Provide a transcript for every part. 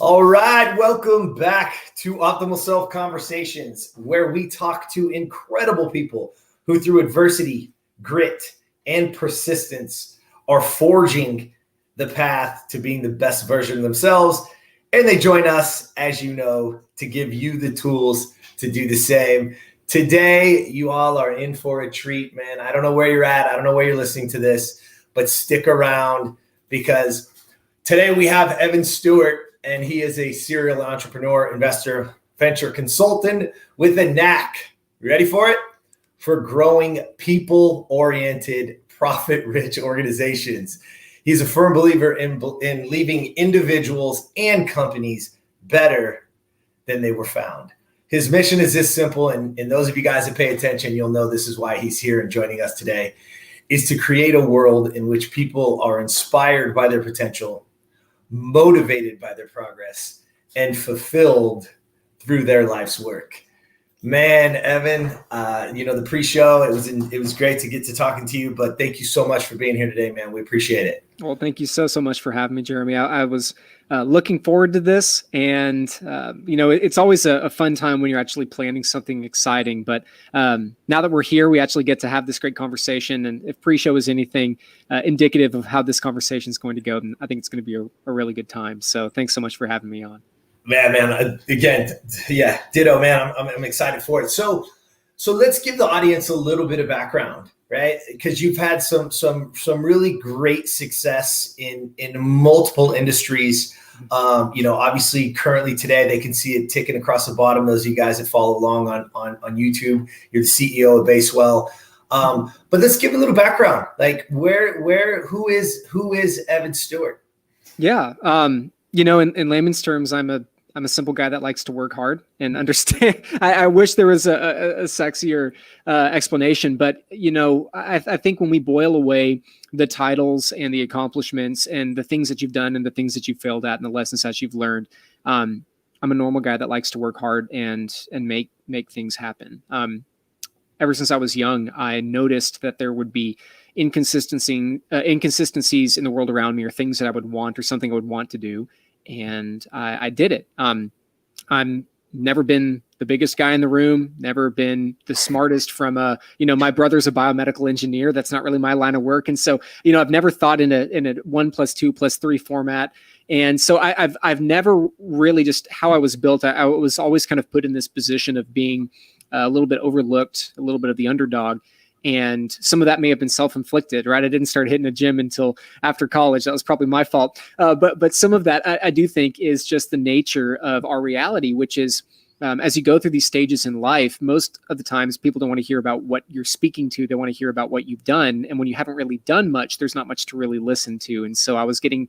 All right, welcome back to Optimal Self Conversations, where we talk to incredible people who through adversity, grit, and persistence are forging the path to being the best version of themselves. And they join us, as you know, to give you the tools to do the same. Today, you all are in for a treat, man. I don't know where you're at. I don't know where you're listening to this, but stick around because today we have Evan Stewart. And he is a serial entrepreneur, investor, venture consultant with a knack. You ready for it? For growing people-oriented, profit-rich organizations. He's a firm believer in leaving individuals and companies better than they were found. His mission is this simple, and those of you guys that pay attention, you'll know this is why he's here and joining us today, is to create a world in which people are inspired by their potential, motivated by their progress, and fulfilled through their life's work. Man, Evan, the pre-show, it was great to get to talking to you, but thank you so much for being here today, man. We appreciate it. Well, thank you so much for having me, Jeremy. I was looking forward to this, and it's always a fun time when you're actually planning something exciting. But now that we're here, we actually get to have this great conversation. And if pre-show is anything indicative of how this conversation is going to go, then I think it's going to be a really good time. So thanks so much for having me on. Man, again, yeah, ditto, man. I'm excited for it. So let's give the audience a little bit of background, right? Because you've had some really great success in multiple industries. Obviously, currently today they can see it ticking across the bottom. Those of you guys that follow along on YouTube, you're the CEO of Basewell. But let's give a little background. Like, who is Evan Stewart? Yeah, in layman's terms, I'm a simple guy that likes to work hard and understand. I wish there was a sexier explanation, but I think when we boil away the titles and the accomplishments and the things that you've done and the things that you've failed at and the lessons that you've learned, I'm a normal guy that likes to work hard and make things happen. Ever since I was young, I noticed that there would be inconsistencies in the world around me, or things that I would want, or something I would want to do. And I did it. I'm never been the biggest guy in the room, never been the smartest from my brother's a biomedical engineer. That's not really my line of work. And so, I've never thought in a 1+2+3 format. And so I've never really, just how I was built. I was always kind of put in this position of being a little bit overlooked, a little bit of the underdog. And some of that may have been self-inflicted, right? I didn't start hitting a gym until after college. That was probably my fault. But some of that I do think is just the nature of our reality, which is as you go through these stages in life, most of the times people don't want to hear about what you're speaking to. They want to hear about what you've done. And when you haven't really done much, there's not much to really listen to. And so I was getting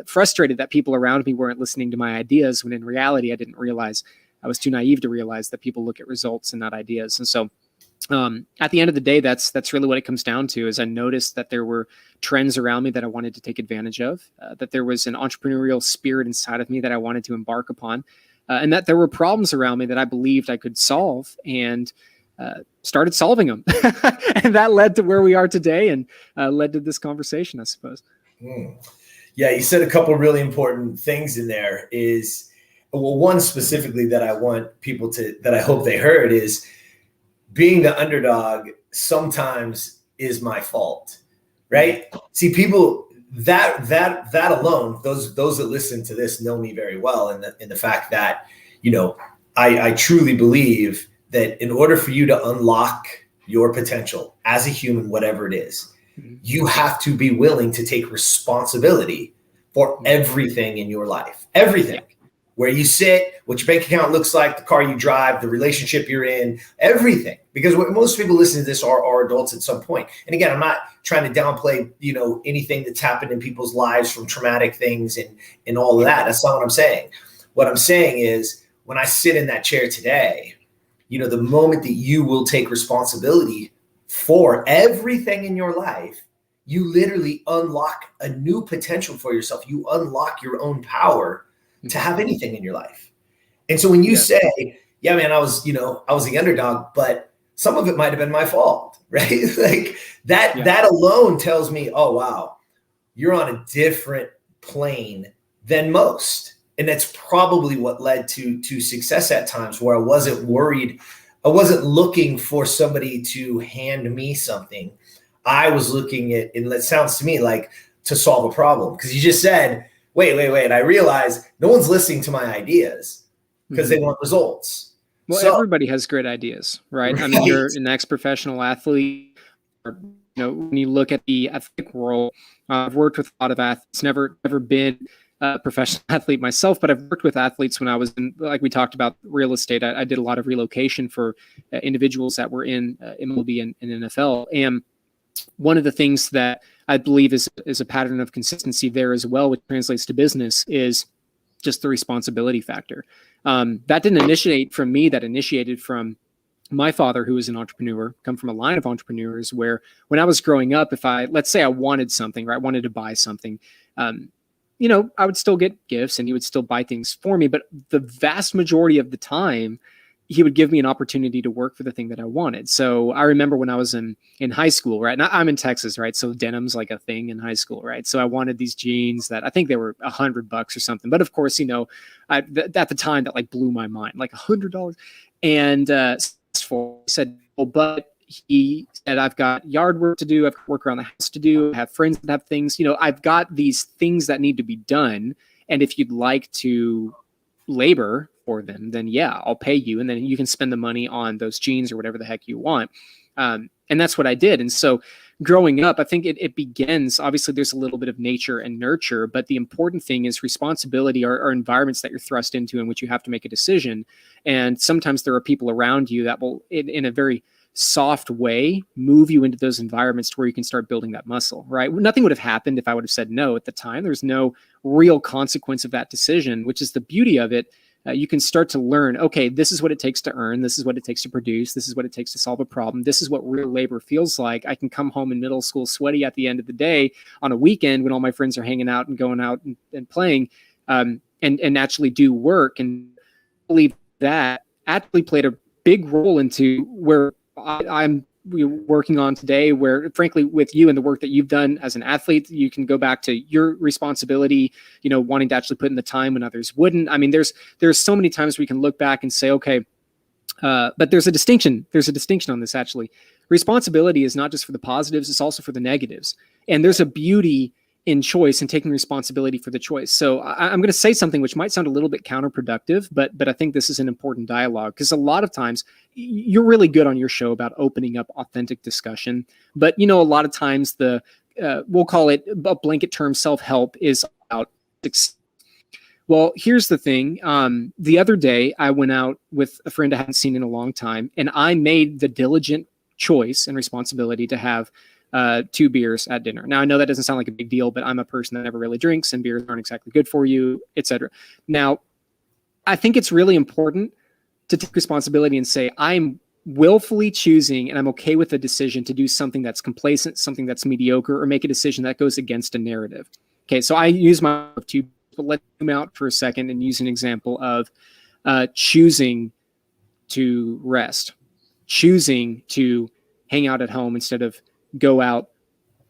frustrated that people around me weren't listening to my ideas, when in reality, I didn't realize, I was too naive to realize that people look at results and not ideas. And so at the end of the day, that's really what it comes down to. Is I noticed that there were trends around me that I wanted to take advantage of, that there was an entrepreneurial spirit inside of me that I wanted to embark upon, and that there were problems around me that I believed I could solve, and started solving them. And that led to where we are today, and led to this conversation, I suppose. Yeah, you said a couple of really important things in there. One specifically that I want people that I hope they heard is, being the underdog sometimes is my fault, right? See, people that alone, those that listen to this know me very well, and the fact that I truly believe that in order for you to unlock your potential as a human, whatever it is, you have to be willing to take responsibility for everything in your life, everything. Where you sit, what your bank account looks like, the car you drive, the relationship you're in, everything. Because what most people listening to this are adults at some point. And again, I'm not trying to downplay, anything that's happened in people's lives from traumatic things and all of that. That's not what I'm saying. What I'm saying is, when I sit in that chair today, the moment that you will take responsibility for everything in your life, you literally unlock a new potential for yourself. You unlock your own power to have anything in your life. And so when you say, yeah, man, I was the underdog, but some of it might've been my fault, right? Like that alone tells me, oh, wow, you're on a different plane than most. And that's probably what led to success at times, where I wasn't worried. I wasn't looking for somebody to hand me something. I was looking at, and it sounds to me like, to solve a problem. Because you just said, wait. And I realized no one's listening to my ideas because they want results. Well, so, everybody has great ideas, right? I mean, you're an ex-professional athlete. Or, when you look at the athletic world, I've worked with a lot of athletes, never been a professional athlete myself, but I've worked with athletes when I was in, like we talked about, real estate. I did a lot of relocation for individuals that were in MLB and NFL. And one of the things that I believe is a pattern of consistency there as well, which translates to business, is just the responsibility factor. That didn't initiate from me, that initiated from my father, who was an entrepreneur, come from a line of entrepreneurs where when I was growing up, if let's say I wanted something, or I wanted to buy something, I would still get gifts and he would still buy things for me. But the vast majority of the time, he would give me an opportunity to work for the thing that I wanted. So I remember when I was in high school, right? And I'm in Texas, right? So denim's like a thing in high school, right? So I wanted these jeans that I think they were $100 or something. But of course, at the time that like blew my mind, like $100. And he said, well, but he said, I've got yard work to do. I've got work around the house to do. I have friends that have things, I've got these things that need to be done. And if you'd like to labor for them, then yeah, I'll pay you. And then you can spend the money on those jeans or whatever the heck you want. And that's what I did. And so growing up, I think it begins, obviously there's a little bit of nature and nurture, but the important thing is responsibility are environments that you're thrust into in which you have to make a decision. And sometimes there are people around you that will, in a very soft way, move you into those environments to where you can start building that muscle, right? Nothing would have happened if I would have said no at the time. There's no real consequence of that decision, which is the beauty of it. You can start to learn, okay, this is what it takes to earn. This is what it takes to produce. This is what it takes to solve a problem. This is what real labor feels like. I can come home in middle school sweaty at the end of the day on a weekend when all my friends are hanging out and going out and playing and actually do work. And I believe that actually played a big role into where I'm working on today, where frankly with you and the work that you've done as an athlete, you can go back to your responsibility, wanting to actually put in the time when others wouldn't. I mean, there's so many times we can look back and say, okay, but there's a distinction on this actually. Responsibility is not just for the positives, it's also for the negatives. And there's a beauty in choice and taking responsibility for the choice. So I'm going to say something which might sound a little bit counterproductive, but I think this is an important dialogue, because a lot of times you're really good on your show about opening up authentic discussion. But, a lot of times we'll call it a blanket term, self-help is about success. Well, here's the thing. The other day I went out with a friend I hadn't seen in a long time, and I made the diligent choice and responsibility to have 2 beers at dinner. Now, I know that doesn't sound like a big deal, but I'm a person that never really drinks, and beers aren't exactly good for you, etc. Now, I think it's really important to take responsibility and say, I'm willfully choosing, and I'm okay with the decision to do something that's complacent, something that's mediocre, or make a decision that goes against a narrative. Okay, so I use my 2, but let's zoom out for a second and use an example of choosing to rest, choosing to hang out at home instead of go out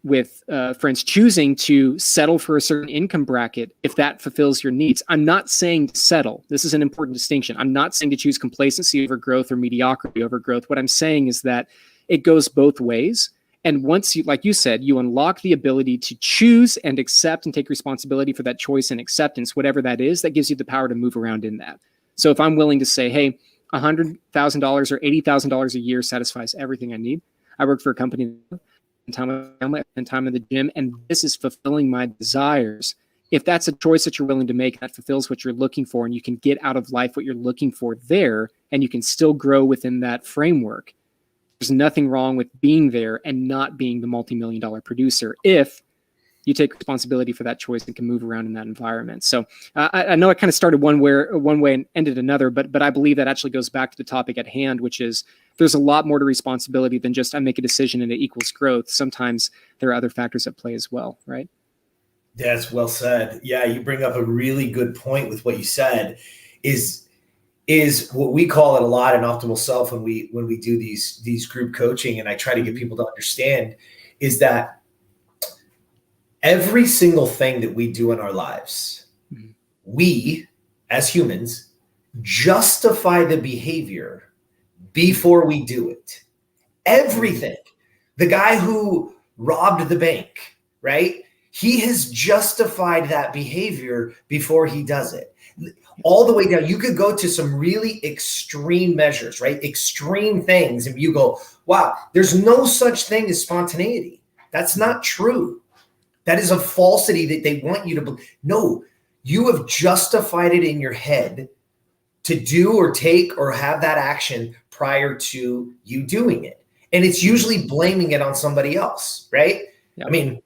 with friends, choosing to settle for a certain income bracket if that fulfills your needs. I'm not saying to settle. This is an important distinction. I'm not saying to choose complacency over growth or mediocrity over growth. What I'm saying is that it goes both ways. And once you, like you said, you unlock the ability to choose and accept and take responsibility for that choice and acceptance, whatever that is, that gives you the power to move around in that. So if I'm willing to say, hey, $100,000 or $80,000 a year satisfies everything I need. I work for a company, time with family, and time in the gym, and this is fulfilling my desires. If that's a choice that you're willing to make, that fulfills what you're looking for, and you can get out of life what you're looking for there, and you can still grow within that framework. There's nothing wrong with being there and not being the multi-million-dollar producer if you take responsibility for that choice and can move around in that environment. So I know I kind of started one way and ended another, but I believe that actually goes back to the topic at hand, which is there's a lot more to responsibility than just I make a decision and it equals growth. Sometimes there are other factors at play as well, right? That's well said. Yeah, you bring up a really good point with what you said. Is what we call it a lot in Optimal Self when we do these group coaching, and I try to get people to understand, is that every single thing that we do in our lives, we as humans, justify the behavior before we do it. Everything. The guy who robbed the bank, right? He has justified that behavior before he does it. All the way down, you could go to some really extreme measures, right? Extreme things. And you go, wow, there's no such thing as spontaneity. That's not true. That is a falsity that they want you to believe. No, you have justified it in your head to do or take or have that action prior to you doing it. And it's usually blaming it on somebody else, right? Yeah. I mean,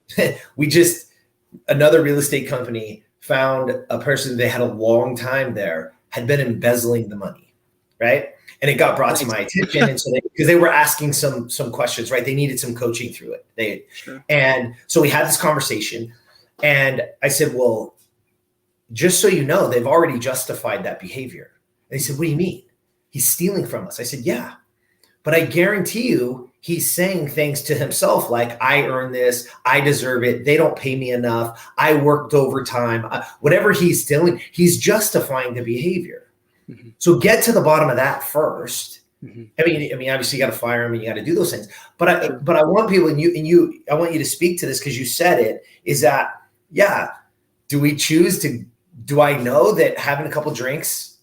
another real estate company found a person they had a long time there had been embezzling the money, right? And it got brought to my attention. And so because they were asking some questions, right? They needed some coaching through it. And so we had this conversation and I said, well, just so you know, they've already justified that behavior. And he said, what do you mean? He's stealing from us. I said, yeah, but I guarantee you he's saying things to himself like, I earned this, I deserve it, they don't pay me enough, I worked overtime, whatever he's doing, he's justifying the behavior. Mm-hmm. So get to the bottom of that first. Mm-hmm. I mean, obviously you got to fire him and you got to do those things. But I want people I want you to speak to this because you said it, is that, yeah, do I know that having a couple drinks,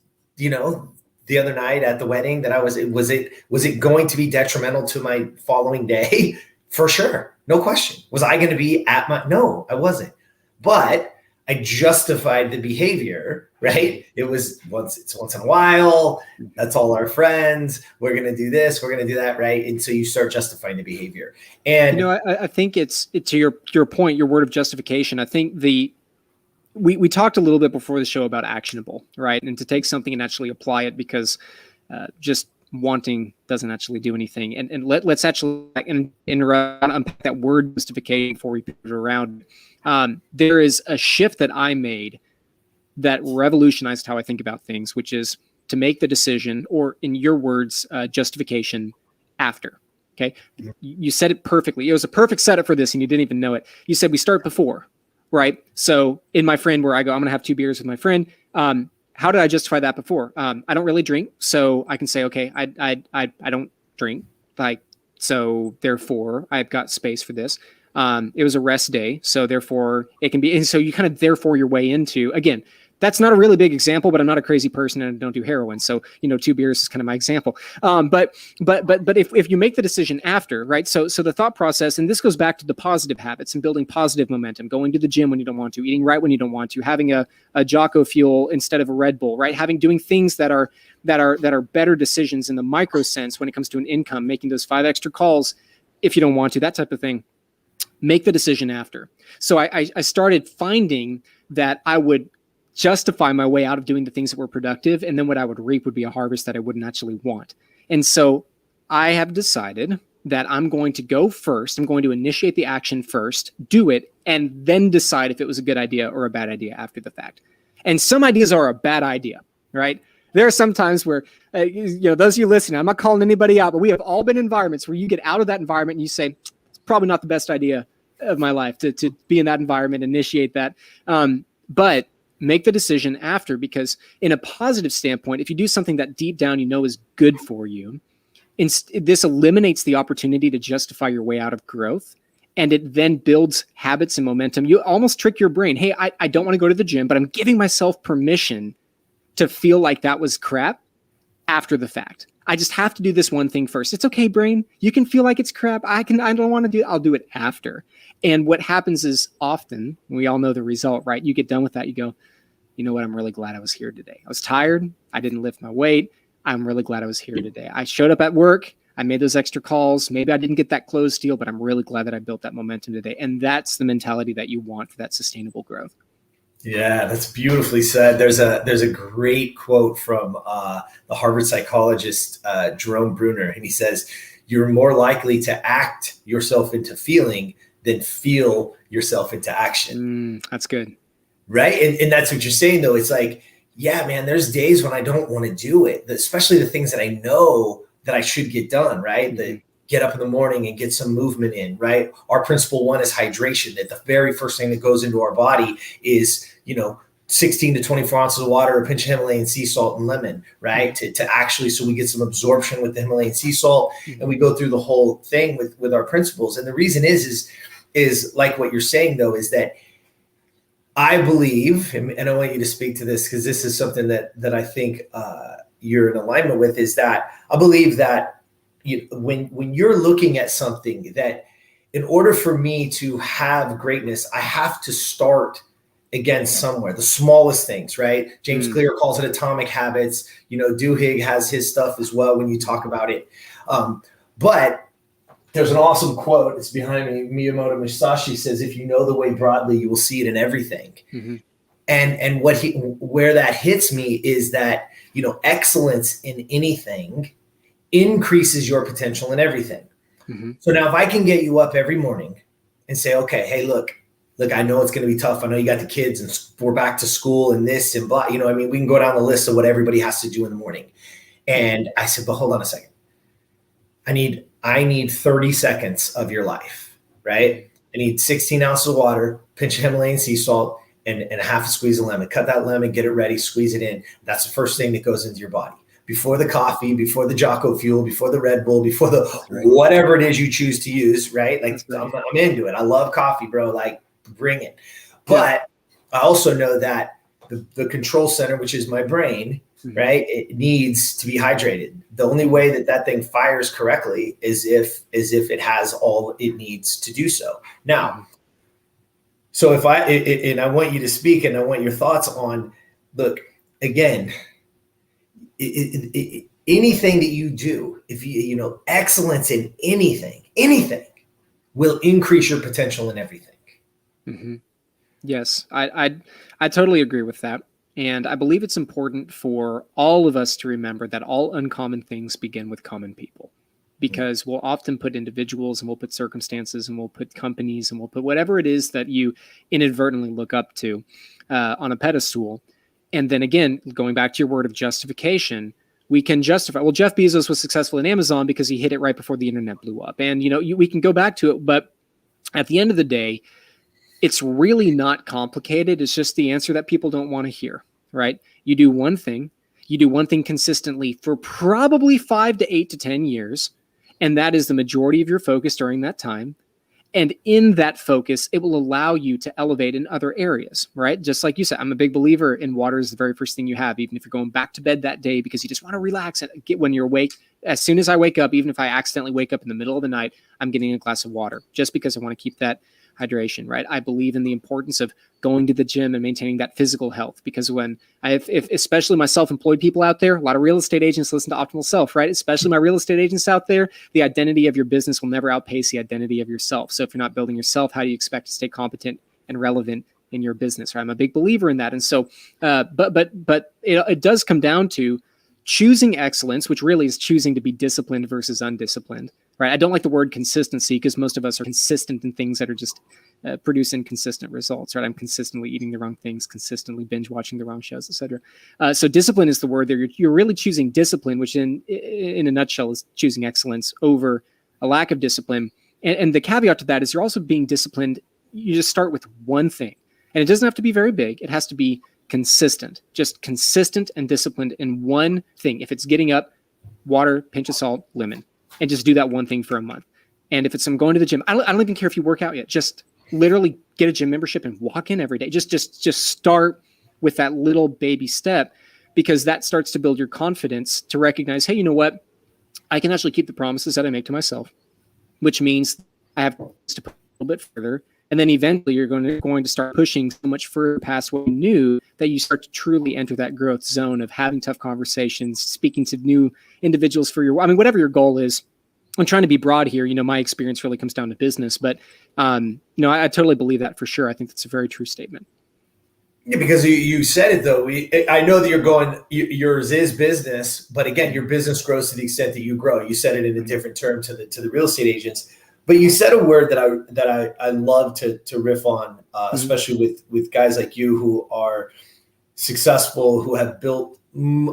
the other night at the wedding that was it going to be detrimental to my following day? For sure. No question. Was I going to be no, I wasn't. But I justified the behavior, right? It's once in a while. That's all our friends. We're going to do this. We're going to do that. Right. And so you start justifying the behavior. And, I think it's to your point, your word of justification. I think we talked a little bit before the show about actionable, right? And to take something and actually apply it, because just wanting doesn't actually do anything. And let's actually unpack that word justification before we put it around. There is a shift that I made that revolutionized how I think about things, which is to make the decision, or in your words, justification after. Okay. You said it perfectly. It was a perfect setup for this and you didn't even know it. You said we start before. Right. So in my friend where I go, I'm going to have 2 beers with my friend. How did I justify that before? I don't really drink. So I can say, okay, I don't drink. So therefore I've got space for this. It was a rest day. So therefore it can be. And so you kind of therefore your way into, again, that's not a really big example, but I'm not a crazy person and I don't do heroin. So, 2 beers is kind of my example. But if you make the decision after, right? So the thought process, and this goes back to the positive habits and building positive momentum, going to the gym when you don't want to, eating right when you don't want to, having a Jocko Fuel instead of a Red Bull, right? Doing things that are better decisions in the micro sense when it comes to an income, making those 5 extra calls if you don't want to, that type of thing. Make the decision after. So I started finding that I would justify my way out of doing the things that were productive. And then what I would reap would be a harvest that I wouldn't actually want. And so I have decided that I'm going to go first. I'm going to initiate the action first, do it, and then decide if it was a good idea or a bad idea after the fact. And some ideas are a bad idea, right? There are some times where, those of you listening, I'm not calling anybody out, but we have all been in environments where you get out of that environment and you say, it's probably not the best idea of my life to be in that environment, initiate that. But make the decision after, because in a positive standpoint, if you do something that deep down is good for you, this eliminates the opportunity to justify your way out of growth, and it then builds habits and momentum. You almost trick your brain. Hey, I don't want to go to the gym, but I'm giving myself permission to feel like that was crap after the fact. I just have to do this one thing first. It's okay, brain. You can feel like it's crap. I don't want to do it. I'll do it after. And what happens is often, we all know the result, right? You get done with that. You go, you know what? I'm really glad I was here today. I was tired. I didn't lift my weight. I'm really glad I was here today. I showed up at work. I made those extra calls. Maybe I didn't get that closed deal, but I'm really glad that I built that momentum today. And that's the mentality that you want for that sustainable growth. Yeah, that's beautifully said. There's a great quote from the Harvard psychologist Jerome Bruner, and he says, "You're more likely to act yourself into feeling than feel yourself into action." That's good, right? And that's what you're saying, though. It's like, yeah, man, there's days when I don't want to do it, especially the things that I know that I should get done, right? The get up in the morning and get some movement in, right? Our principle 1 is hydration. That the very first thing that goes into our body is, 16 to 24 ounces of water, a pinch of Himalayan sea salt and lemon, right? To actually, so we get some absorption with the Himalayan sea salt, and we go through the whole thing with our principles. And the reason is like what you're saying though, is that I believe, and I want you to speak to this because this is something that I think you're in alignment with, is that I believe that when you're looking at something, that in order for me to have greatness, I have to start again somewhere, the smallest things, right? James Clear calls it atomic habits. Duhigg has his stuff as well when you talk about it. But there's an awesome quote. It's behind me. Miyamoto Musashi says, if you know the way broadly, you will see it in everything. Mm-hmm. And where that hits me is that, excellence in anything increases your potential in everything. Mm-hmm. So now if I can get you up every morning and say, okay, hey, look, I know it's going to be tough. I know you got the kids and we're back to school and this and blah, we can go down the list of what everybody has to do in the morning. And I said, but hold on a second. I need 30 seconds of your life, right? I need 16 ounces of water, pinch of Himalayan sea salt, and a half a squeeze of lemon. Cut that lemon, get it ready, squeeze it in. That's the first thing that goes into your body. Before the coffee, before the Jocko Fuel, before the Red Bull, before the whatever it is you choose to use, right? Like I'm into it. I love coffee, bro. Like bring it. But I also know that the control center, which is my brain, right? It needs to be hydrated. The only way that thing fires correctly is if it has all it needs to do so. Now, so if I want you to speak and I want your thoughts on, look, again, anything that you do, if excellence in anything will increase your potential in everything. Mm-hmm. Yes, I totally agree with that. And I believe it's important for all of us to remember that all uncommon things begin with common people, because we'll often put individuals and we'll put circumstances and we'll put companies and we'll put whatever it is that you inadvertently look up to on a pedestal. And then again, going back to your word of justification, we can justify, well, Jeff Bezos was successful in Amazon because he hit it right before the internet blew up. And, we can go back to it, but at the end of the day, it's really not complicated. It's just the answer that people don't want to hear, right? You do one thing consistently for probably 5 to 8 to 10 years. And that is the majority of your focus during that time. And in that focus, it will allow you to elevate in other areas, right? Just like you said, I'm a big believer in water is the very first thing you have, even if you're going back to bed that day because you just want to relax and get when you're awake. As soon as I wake up, even if I accidentally wake up in the middle of the night, I'm getting a glass of water just because I want to keep that hydration, right? I believe in the importance of going to the gym and maintaining that physical health, because when if especially my self-employed people out there, a lot of real estate agents listen to Optimal Self, right? Especially my real estate agents out there, the identity of your business will never outpace the identity of yourself. So if you're not building yourself, how do you expect to stay competent and relevant in your business, right? I'm a big believer in that. And so, but it does come down to choosing excellence, which really is choosing to be disciplined versus undisciplined, right? I don't like the word consistency because most of us are consistent in things that are just produce inconsistent results, right? I'm consistently eating the wrong things, consistently binge watching the wrong shows, etc. So discipline is the word there. You're really choosing discipline, which in a nutshell is choosing excellence over a lack of discipline. And the caveat to that is you're also being disciplined. You just start with one thing, and it doesn't have to be very big. It has to be consistent, just consistent and disciplined in one thing. If it's getting up, water, pinch of salt, lemon, and just do that one thing for a month. And if it's I'm going to the gym, I don't even care if you work out yet. Just literally get a gym membership and walk in every day. Just start with that little baby step, because that starts to build your confidence to recognize, hey, you know what? I can actually keep the promises that I make to myself, which means I have to put a little bit further. And then eventually you're going to start pushing so much further past what you knew that you start to truly enter that growth zone of having tough conversations, speaking to new individuals whatever your goal is. I'm trying to be broad here. My experience really comes down to business, but I totally believe that for sure. I think that's a very true statement. Yeah, because you said it though. I know that yours is business, but again, your business grows to the extent that you grow. You said it in a different term to the real estate agents. But you said a word that I love to riff on, especially with guys like you who are successful, who have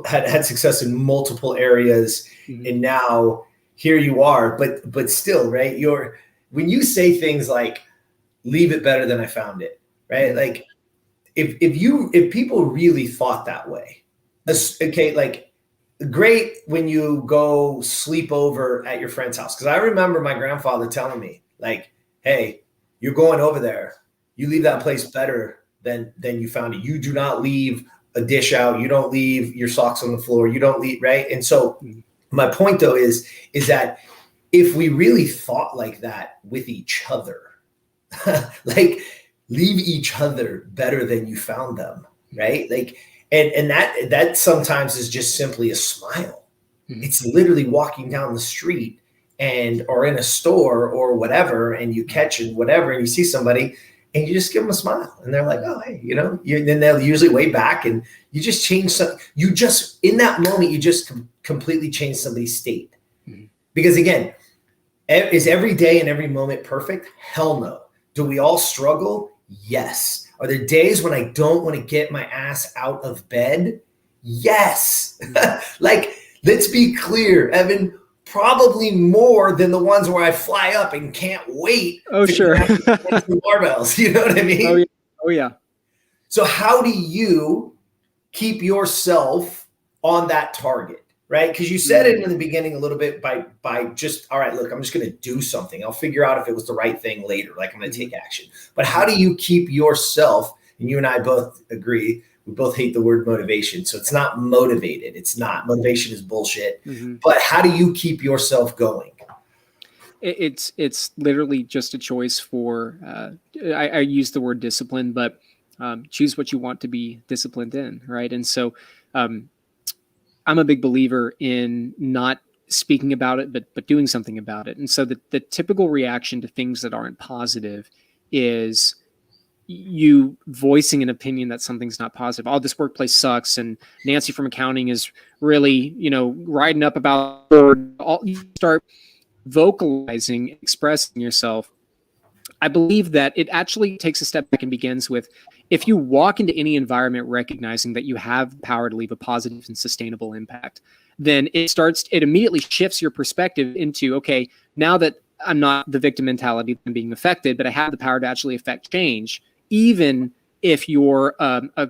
had success in multiple areas, and now here you are. But still, right? When you say things like "leave it better than I found it," right? Like if people really thought that way, okay, like great when you go sleep over at your friend's house. Because I remember my grandfather telling me, like, hey, you're going over there, you leave that place better than you found it. You do not leave a dish out. You don't leave your socks on the floor. You don't leave, right? And so my point though is that if we really thought like that with each other, like leave each other better than you found them, right? Like, and that sometimes is just simply a smile. It's literally walking down the street or in a store or whatever, and you catch and whatever, and you see somebody and you just give them a smile and they're like, oh, hey, then they'll usually wave back, and you just change in that moment, you just completely change somebody's state. Because again, is every day and every moment perfect? Hell no. Do we all struggle? Yes. Are there days when I don't want to get my ass out of bed? Yes. Like, let's be clear, Evan, probably more than the ones where I fly up and can't wait. Oh, sure. The barbells, you know what I mean? Oh, yeah. Oh, yeah. So how do you keep yourself on that target? Right? Because you said it in the beginning a little bit by just, all right, look, I'm just going to do something. I'll figure out if it was the right thing later. Like, I'm going to take action. But how do you keep yourself, and you and I both agree, we both hate the word motivation. So it's not motivated. It's not. Motivation is bullshit. But how do you keep yourself going? It's literally just a choice for, I use the word discipline, but choose what you want to be disciplined in, right? And so, I'm a big believer in not speaking about it, but doing something about it. And so the typical reaction to things that aren't positive is you voicing an opinion that something's not positive. Oh, this workplace sucks. And Nancy from accounting is really, riding up about, you start vocalizing, expressing yourself. I believe that it actually takes a step back and begins with, if you walk into any environment recognizing that you have the power to leave a positive and sustainable impact, then it immediately shifts your perspective into, okay, now that I'm not the victim mentality I'm being affected, but I have the power to actually affect change, even if you're a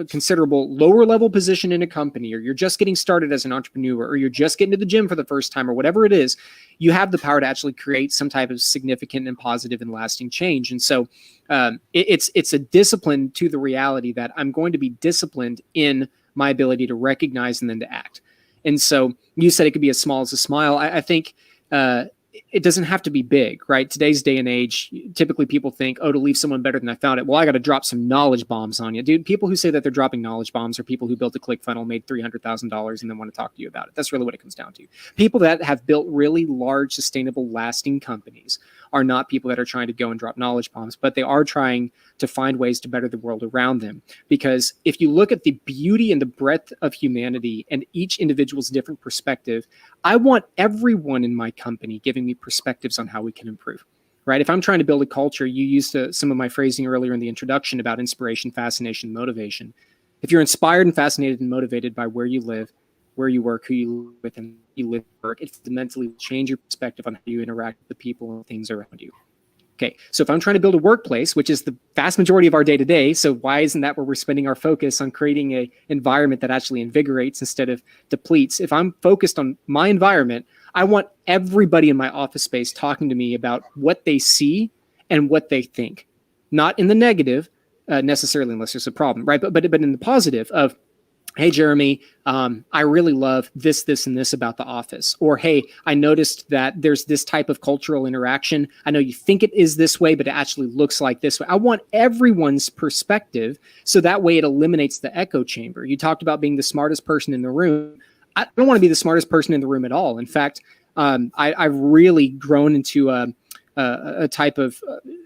considerable lower level position in a company, or you're just getting started as an entrepreneur, or you're just getting to the gym for the first time, or whatever it is, you have the power to actually create some type of significant and positive and lasting change. And so it's a discipline to the reality that I'm going to be disciplined in my ability to recognize and then to act. And so you said it could be as small as a smile. I think it doesn't have to be big, right? Today's day and age, typically people think, oh, to leave someone better than I found it, well, I got to drop some knowledge bombs on you. Dude, people who say that they're dropping knowledge bombs are people who built a ClickFunnels, made $300,000 and then want to talk to you about it. That's really what it comes down to. People that have built really large, sustainable, lasting companies are not people that are trying to go and drop knowledge bombs, but they are trying to find ways to better the world around them. Because if you look at the beauty and the breadth of humanity and each individual's different perspective, I want everyone in my company giving me perspectives on how we can improve, right? If I'm trying to build a culture, you used some of my phrasing earlier in the introduction about inspiration, fascination, motivation. If you're inspired and fascinated and motivated by where you live, where you work, who you live with, and you live and work, it's fundamentally change your perspective on how you interact with the people and things around you. Okay, so if I'm trying to build a workplace, which is the vast majority of our day-to-day, so why isn't that where we're spending our focus on creating an environment that actually invigorates instead of depletes? If I'm focused on my environment, I want everybody in my office space talking to me about what they see and what they think. Not in the negative necessarily, unless there's a problem, right? But in the positive of, hey, Jeremy, I really love this, and this about the office. Or, hey, I noticed that there's this type of cultural interaction. I know you think it is this way, but it actually looks like this way. I want everyone's perspective, so that way it eliminates the echo chamber. You talked about being the smartest person in the room. I don't want to be the smartest person in the room at all. In fact, I've really grown into a type of,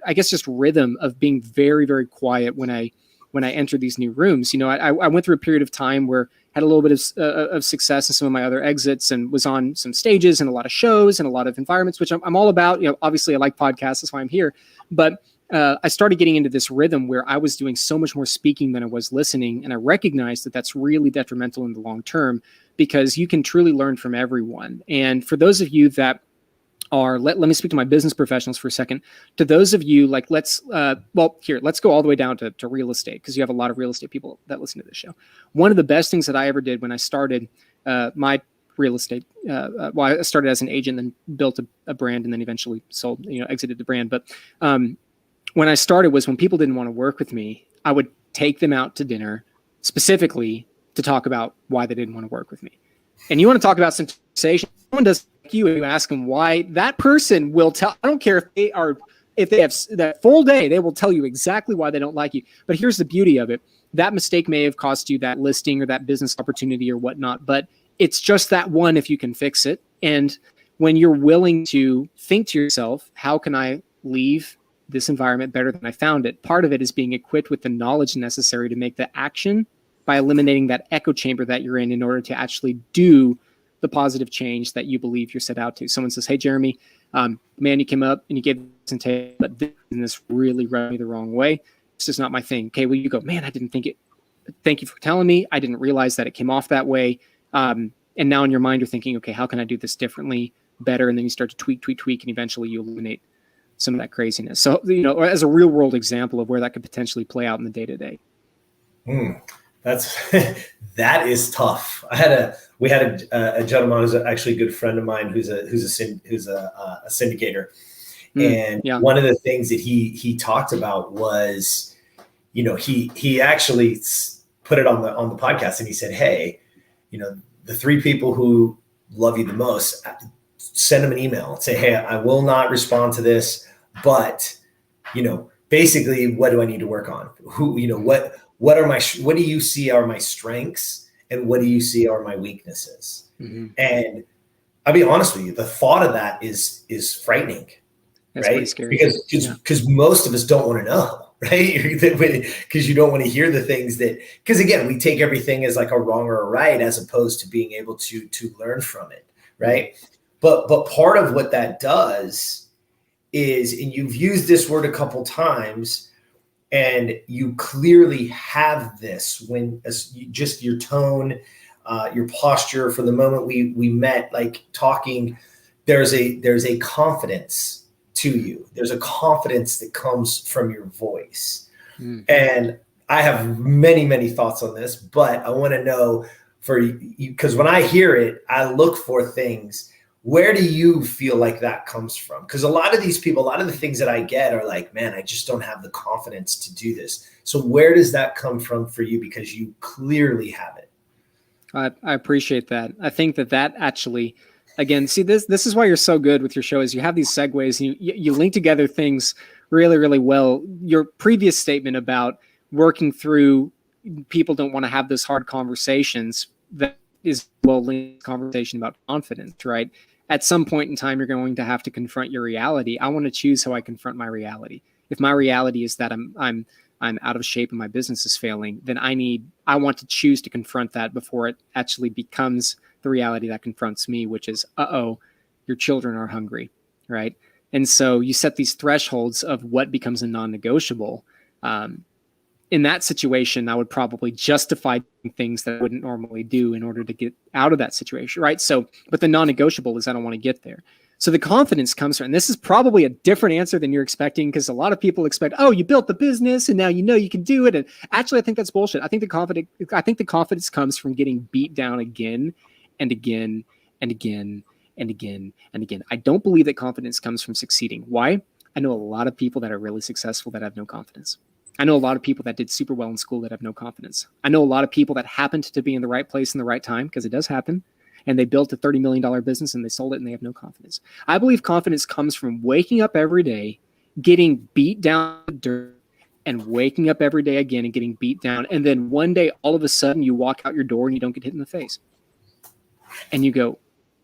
I guess, just rhythm of being very, very quiet when I enter these new rooms. I went through a period of time where I had a little bit of success in some of my other exits and was on some stages and a lot of shows and a lot of environments, which I'm all about. Obviously I like podcasts, that's why I'm here. But I started getting into this rhythm where I was doing so much more speaking than I was listening. And I recognized that that's really detrimental in the long term, because you can truly learn from everyone. And for those of you that are, let me speak to my business professionals for a second. To those of you, like, let's go all the way down to real estate, because you have a lot of real estate people that listen to this show. One of the best things that I ever did when I started my real estate, I started as an agent, then built a brand, and then eventually sold, exited the brand. But when I started was when people didn't want to work with me, I would take them out to dinner specifically to talk about why they didn't want to work with me. And you want to talk about some conversation, someone does you, and you ask them why, that person will tell. I don't care if they have that full day, they will tell you exactly why they don't like you. But here's the beauty of it. That mistake may have cost you that listing or that business opportunity or whatnot, but it's just that one if you can fix it. And when you're willing to think to yourself, how can I leave this environment better than I found it? Part of it is being equipped with the knowledge necessary to make the action by eliminating that echo chamber that you're in order to actually do the positive change that you believe you're set out to. Someone says, hey, Jeremy, man, you came up and you gave this and take, but this really rubbed me the wrong way. It's just not my thing. Okay, well, you go, man, I didn't think it. Thank you for telling me. I didn't realize that it came off that way. And now in your mind, you're thinking, okay, how can I do this differently, better? And then you start to tweak, and eventually you eliminate some of that craziness. So, as a real world example of where that could potentially play out in the day-to-day. That is tough. We had a gentleman who's actually a good friend of mine who's a syndicator, and one of the things that he talked about was, he actually put it on the podcast, and he said, hey, the 3 people who love you the most, send them an email and say, hey, I will not respond to this, but basically, what do I need to work on? What do you see are my strengths, and what do you see are my weaknesses? Mm-hmm. And I'll be honest with you, the thought of that is frightening. That's right? Scary. Because most of us don't want to know, right? Because you don't want to hear the things because again, we take everything as like a wrong or a right, as opposed to being able to learn from it, right? But part of what that does is, and you've used this word a couple times, and you clearly have this when just your tone, your posture from the moment we met, like talking, there's a confidence to you. There's a confidence that comes from your voice. Mm-hmm. And I have many, many thoughts on this, but I want to know for you, because when I hear it, I look for things. Where do you feel like that comes from? Because a lot of these people, a lot of the things that I get are like, man, I just don't have the confidence to do this. So where does that come from for you? Because you clearly have it. I appreciate that. I think that actually, again, see, this is why you're so good with your show, is you have these segues and you link together things really, really well. Your previous statement about working through people don't want to have those hard conversations, that is linked conversation about confidence, right? At some point in time, you're going to have to confront your reality. I want to choose how I confront my reality. If my reality is that I'm out of shape and my business is failing, then I want to choose to confront that before it actually becomes the reality that confronts me, which is, your children are hungry, right? And so you set these thresholds of what becomes a non-negotiable. In that situation, I would probably justify things that I wouldn't normally do in order to get out of that situation, right? So, but the non-negotiable is I don't want to get there. So the confidence comes from, and this is probably a different answer than you're expecting, because a lot of people expect, you built the business and now you can do it. And actually, I think that's bullshit. I think the confidence comes from getting beat down again and again and again and again and again. I don't believe that confidence comes from succeeding. Why? I know a lot of people that are really successful that have no confidence. I know a lot of people that did super well in school that have no confidence. I know a lot of people that happened to be in the right place in the right time, because it does happen, and they built a $30 million business and they sold it and they have no confidence. I believe confidence comes from waking up every day, getting beat down in the dirt, and waking up every day again and getting beat down. And then one day, all of a sudden, you walk out your door and you don't get hit in the face. And you go,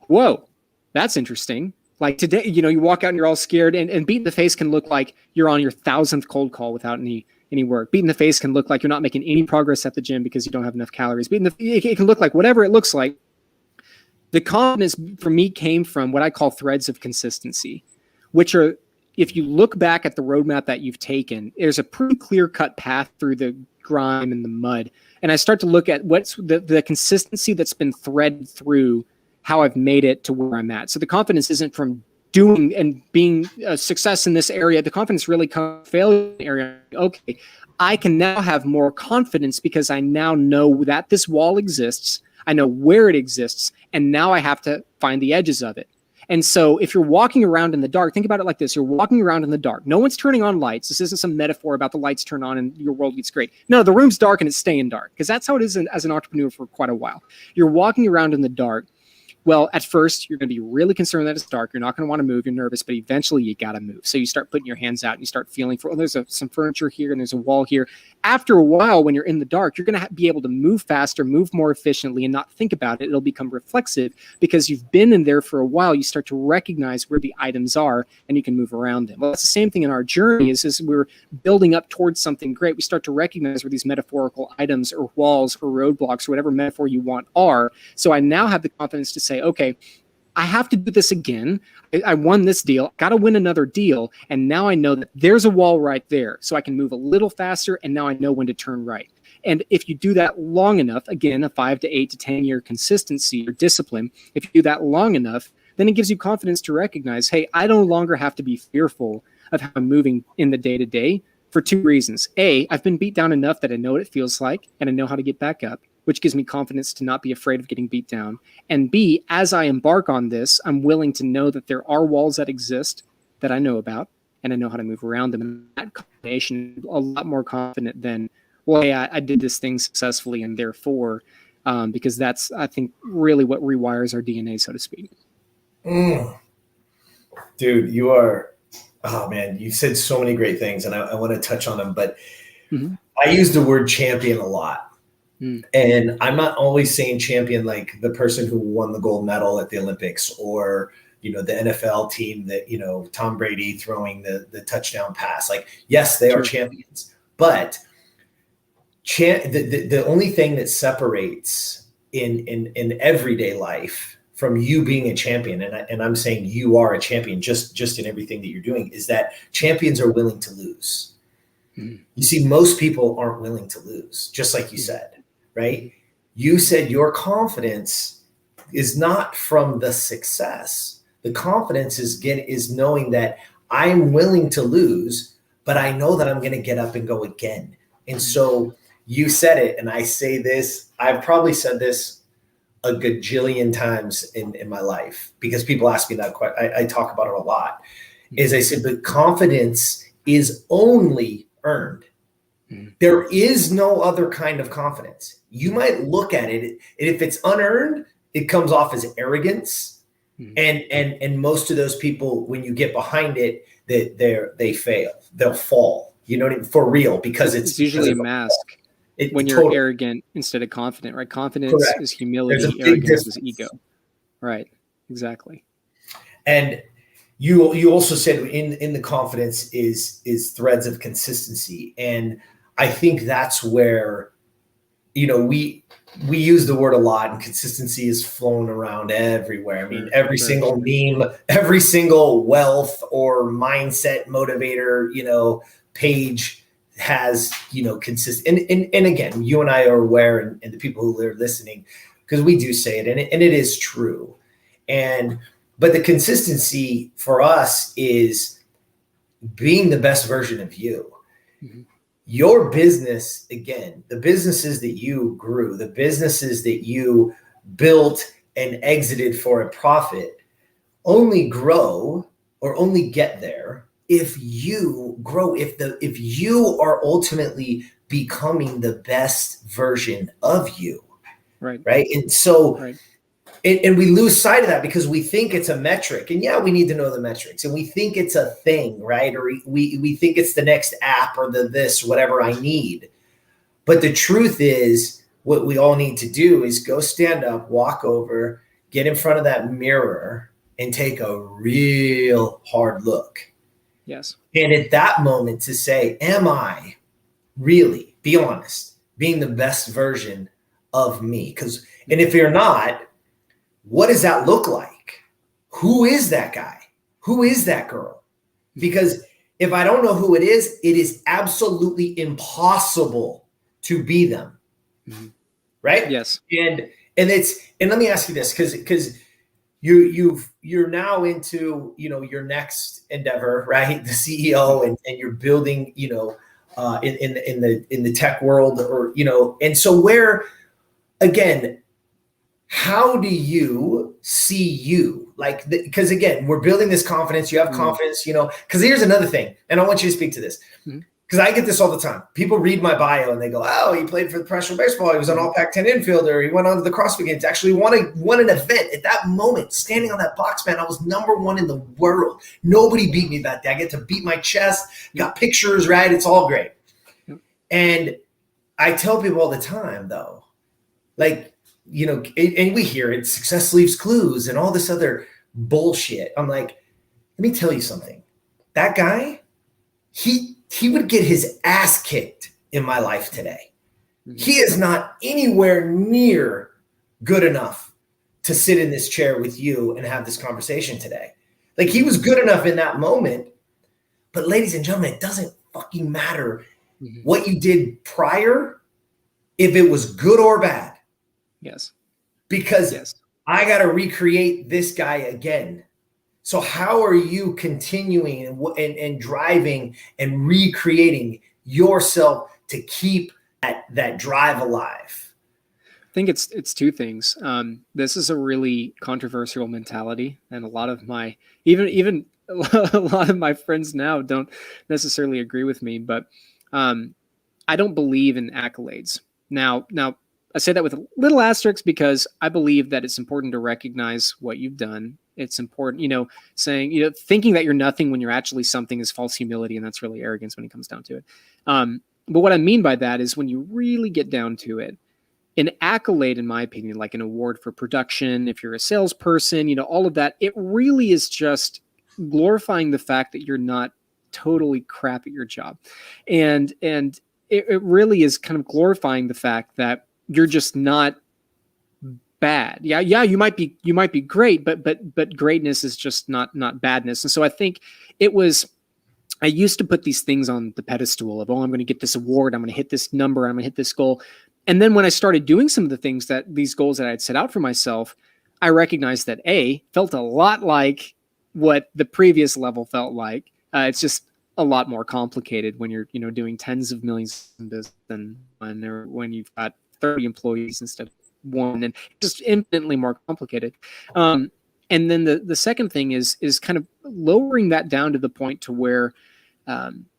whoa, that's interesting. Like today, you walk out and you're all scared, and beat in the face can look like you're on your 1,000th cold call without any work. Beat in the face can look like you're not making any progress at the gym because you don't have enough calories. It can look like whatever it looks like. The confidence for me came from what I call threads of consistency, which are, if you look back at the roadmap that you've taken, there's a pretty clear-cut path through the grime and the mud. And I start to look at what's the consistency that's been threaded through how I've made it to where I'm at. So the confidence isn't from doing and being a success in this area, the confidence really comes failure in the area. Okay, I can now have more confidence because I now know that this wall exists. I know where it exists, and now I have to find the edges of it. And so if you're walking around in the dark, think about it like this. You're walking around in the dark. No one's turning on lights. This isn't some metaphor about the lights turn on and your world gets great. No, the room's dark and it's staying dark, because that's how it is as an entrepreneur for quite a while. You're walking around in the dark. Well, at first, you're going to be really concerned that it's dark. You're not going to want to move. You're nervous, but eventually you got to move. So you start putting your hands out and you start feeling for, oh, there's some furniture here and there's a wall here. After a while, when you're in the dark, you're going to be able to move faster, move more efficiently, and not think about it. It'll become reflexive because you've been in there for a while. You start to recognize where the items are and you can move around them. Well, that's the same thing in our journey is we're building up towards something great. We start to recognize where these metaphorical items or walls or roadblocks or whatever metaphor you want are. So I now have the confidence to say, okay, I have to do this again. I won this deal, got to win another deal. And now I know that there's a wall right there. So I can move a little faster. And now I know when to turn right. And if you do that long enough, again, a 5 to 8 to 10 year consistency or discipline, if you do that long enough, then it gives you confidence to recognize, hey, I no longer have to be fearful of how I'm moving in the day to day for 2 reasons. A, I've been beat down enough that I know what it feels like and I know how to get back up, which gives me confidence to not be afraid of getting beat down. And B, as I embark on this, I'm willing to know that there are walls that exist that I know about, and I know how to move around them. And that combination, a lot more confident than, well, hey, I did this thing successfully, and therefore, because that's, I think, really what rewires our DNA, so to speak. Dude, you are, oh man, you said so many great things, and I want to touch on them, but I use the word champion a lot. And I'm not always saying champion like the person who won the gold medal at the Olympics or, the NFL team that, Tom Brady throwing the touchdown pass. Like, yes, they are champions, but the only thing that separates in everyday life from you being a champion, and I'm saying you are a champion just in everything that you're doing, is that champions are willing to lose. You see, most people aren't willing to lose, just like you said. Right? You said your confidence is not from the success. The confidence is knowing that I'm willing to lose, but I know that I'm going to get up and go again. And so you said it, and I say this, I've probably said this a gajillion times in my life because people ask me that question. I talk about it a lot. Is I said, but confidence is only earned. There is no other kind of confidence. You might look at it, and if it's unearned, it comes off as arrogance. And most of those people, when you get behind it, they fail. They'll fall. You know what I mean? For real, because it's usually a mask. When you're arrogant instead of confident, right? Confidence is humility. Arrogance is ego. Right. Exactly. And you also said in the confidence is threads of consistency. And I think that's where, we use the word a lot, and consistency is flown around everywhere. I mean, every single meme, every single wealth or mindset motivator, page has, consistent. And again, you and I are aware, and the people who are listening, because we do say it, and it is true. But the consistency for us is being the best version of you. Your business, again, the businesses that you grew, the businesses that you built and exited for a profit, only grow or only get there if you grow, if you are ultimately becoming the best version of you. Right. And so, and we lose sight of that because we think it's a metric, and we need to know the metrics, and we think it's a thing, right? Or we think it's the next app or this, whatever I need. But the truth is, what we all need to do is go stand up, walk over, get in front of that mirror and take a real hard look. Yes. And at that moment to say, am I really, be honest, being the best version of me? And if you're not, what does that look like? Who is that guy? Who is that girl? Because if I don't know who it is absolutely impossible to be them. Right? Yes. And let me ask you this, because you're now into, your next endeavor, right? The CEO, and you're building, in the tech world, or, and so where, again, how do you see you? Like, because again, we're building this confidence. You have confidence, because here's another thing. And I want you to speak to this, because I get this all the time. People read my bio and they go, oh, he played for the professional baseball. He was an all Pac-10 infielder. He went on to the CrossFit Games. Actually won an event. At that moment, standing on that box, man, I was #1 in the world. Nobody beat me that day. I get to beat my chest, got pictures, right? It's all great. And I tell people all the time, though, like, and we hear it, success leaves clues and all this other bullshit. I'm like, let me tell you something. That guy, he would get his ass kicked in my life today. He is not anywhere near good enough to sit in this chair with you and have this conversation today. Like, he was good enough in that moment. But ladies and gentlemen, it doesn't fucking matter what you did prior, if it was good or bad. Yes. Because I got to recreate this guy again. So how are you continuing and driving and recreating yourself to keep that drive alive? I think it's two things. This is a really controversial mentality, and a lot of my even a lot of my friends now don't necessarily agree with me. But I don't believe in accolades. Now I say that with a little asterisk, because I believe that it's important to recognize what you've done. It's important, saying, thinking that you're nothing when you're actually something is false humility, and that's really arrogance when it comes down to it. But what I mean by that is, when you really get down to it, an accolade, in my opinion, like an award for production, if you're a salesperson, all of that, it really is just glorifying the fact that you're not totally crap at your job. And it really is kind of glorifying the fact that you're just not bad. Yeah, you might be great, but greatness is just not badness. And so I think I used to put these things on the pedestal of, I'm going to get this award, I'm going to hit this number, I'm going to hit this goal. And then when I started doing some of the things, these goals that I had set out for myself, I recognized that felt a lot like what the previous level felt like. It's just a lot more complicated when you're, doing tens of millions in business than when you've got 30 employees instead of 1, and just infinitely more complicated. And then the second thing is kind of lowering that down to the point to where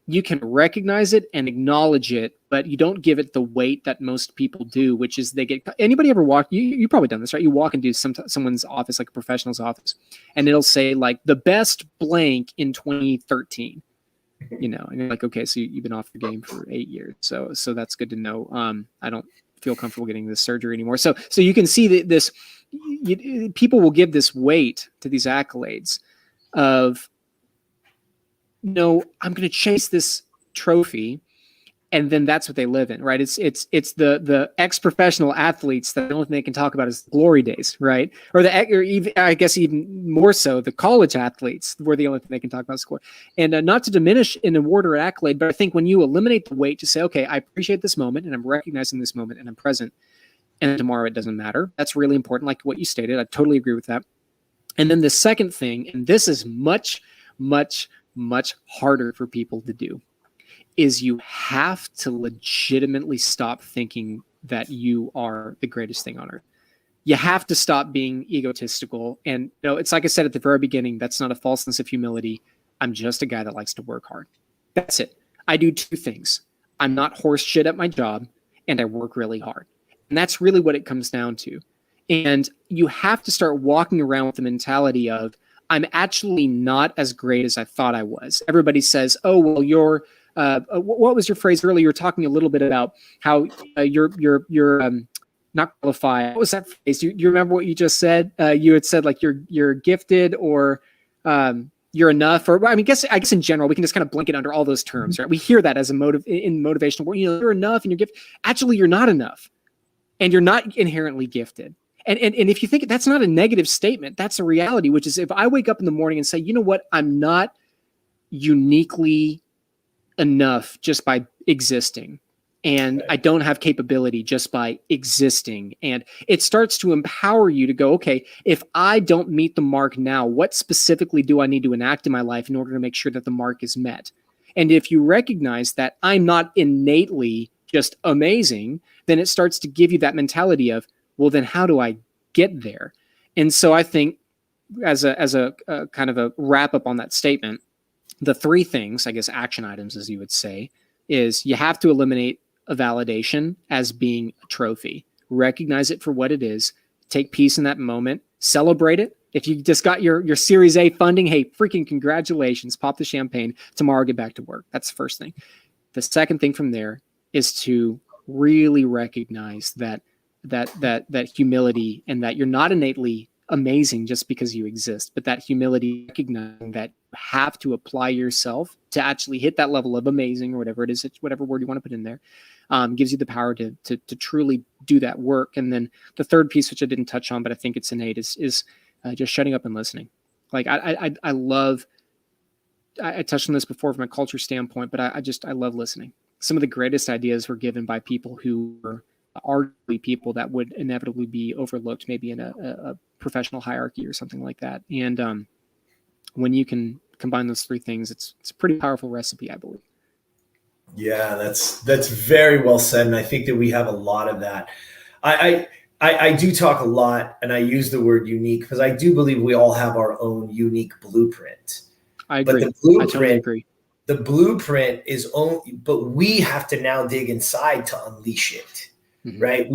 you can recognize it and acknowledge it, but you don't give it the weight that most people do, which is anybody ever walk, you probably done this, right? You walk into someone's office, like a professional's office, and it'll say like the best blank in 2013. And you're like, okay, so you've been off the game for 8 years. So that's good to know. I don't feel comfortable getting this surgery anymore. So you can see that people will give this weight to these accolades of, I'm going to chase this trophy, and then that's what they live in, right? It's the ex-professional athletes that the only thing they can talk about is glory days, right? Or even, I guess even more so, the college athletes, where the only thing they can talk about is score. And not to diminish an award or accolade, but I think when you eliminate the weight to say, okay, I appreciate this moment, and I'm recognizing this moment, and I'm present, and tomorrow it doesn't matter. That's really important, like what you stated. I totally agree with that. And then the second thing, and this is much, much, much harder for people to do, is you have to legitimately stop thinking that you are the greatest thing on earth. You have to stop being egotistical. And it's like I said at the very beginning, that's not a false sense of humility. I'm just a guy that likes to work hard. That's it. I do two things. I'm not horse shit at my job, and I work really hard. And that's really what it comes down to. And you have to start walking around with the mentality of, I'm actually not as great as I thought I was. Everybody says, oh, well, you're, what was your phrase earlier? You were talking a little bit about how you're not qualified. What was that phrase? Do you remember what you just said? You had said like you're gifted, or you're enough, or I guess in general, we can just kind of blanket under all those terms, right? We hear that as a in motivational work. You're enough and you're gifted. Actually, you're not enough, and you're not inherently gifted. And if you think that's not a negative statement, that's a reality, which is if I wake up in the morning and say, you know what, I'm not uniquely enough just by existing, And I don't have capability just by existing. And it starts to empower you to go, okay, if I don't meet the mark now, what specifically do I need to enact in my life in order to make sure that the mark is met? And if you recognize that I'm not innately just amazing, then it starts to give you that mentality of, well, then how do I get there? And so I think as a kind of a wrap up on that statement, the three things, I guess, action items, as you would say, is you have to eliminate a validation as being a trophy. Recognize it for what it is. Take peace in that moment. Celebrate it. If you just got your Series A funding, hey, freaking congratulations. Pop the champagne. Tomorrow, get back to work. That's the first thing. The second thing from there is to really recognize that humility, and that you're not innately amazing just because you exist, but that humility, recognizing that you have to apply yourself to actually hit that level of amazing, or whatever it is, whatever word you want to put in there, gives you the power to truly do that work. And then the third piece, which I didn't touch on, but I think it's innate, is just shutting up and listening. Like I touched on this before from a culture standpoint, but I love listening. Some of the greatest ideas were given by people who were arguably people that would inevitably be overlooked, maybe in a professional hierarchy or something like that. And when you can combine those three things, it's a pretty powerful recipe, I believe. Yeah, that's very well said. And I think that we have a lot of that. I do talk a lot, and I use the word unique because I do believe we all have our own unique blueprint. I agree. But the blueprint, I totally agree. The blueprint is only, but we have to now dig inside to unleash it. Mm-hmm. Right.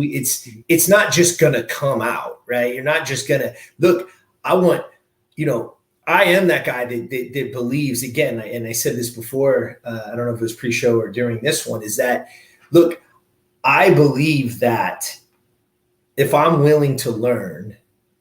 It's not just going to come out. Right. You're not just going to look. I am that guy that believes, again, and I said this before, I don't know if it was pre-show or during this one, is that, look, I believe that if I'm willing to learn,